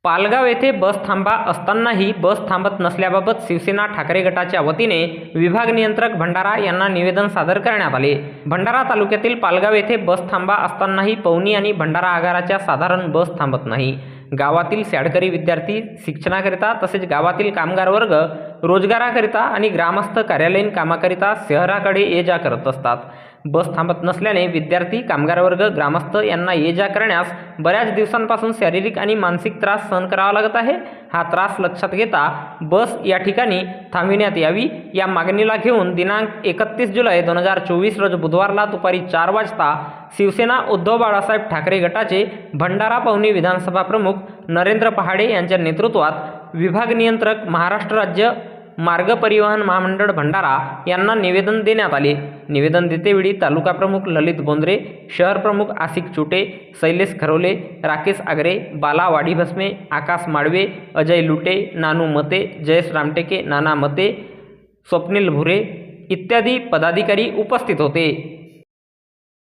पालगाव येथे बस थांबा असतानाही बस थांबत नसल्याबाबत शिवसेना ठाकरे गटाच्या वतीने विभाग नियंत्रक भंडारा यांना निवेदन सादर करण्यात आले। भंडारा तालुक्यातील पालगाव येथे बस थांबा असतानाही पवनी आणि भंडारा आगाराच्या साधारण बस थांबत नाही। गावातील शाळकरी विद्यार्थी शिक्षणाकरिता तसेच गावातील कामगार वर्ग रोजगाराकरिता आणि ग्रामस्थ कार्यालयीन कामाकरिता शहराकडे ये जा करत असतात। बस थांबत नसल्याने विद्यार्थी, कामगार वर्ग, ग्रामस्थ यांना ये जा करण्यास बऱ्याच दिवसांपासून शारीरिक आणि मानसिक त्रास सहन करावा लागत आहे। हा त्रास लक्षात घेता बस या ठिकाणी थांबविण्यात यावी या मागणीला घेऊन दिनांक 31 जुलै 2024 रोज बुधवारला दुपारी 4 वाजता शिवसेना उद्धव बाळासाहेब ठाकरे गटाचे भंडारा पवनी विधानसभा प्रमुख नरेंद्र पहाडे यांच्या नेतृत्वात विभाग नियंत्रक महाराष्ट्र राज्य मार्ग परिवहन महामंडळ भंडारा यांना निवेदन देण्यात आले। निवेदन देतेवेळी तालुका प्रमुख ललित बोंद्रे, शहर प्रमुख आशिक चुटे, शैलेश खरोले, राकेश आगरे, बाला वाडीभस्मे, आकाश माळवे, अजय लुटे, नानू मते, जयेश रामटेके, नाना मते, स्वप्नील भुरे इत्यादी पदाधिकारी उपस्थित होते।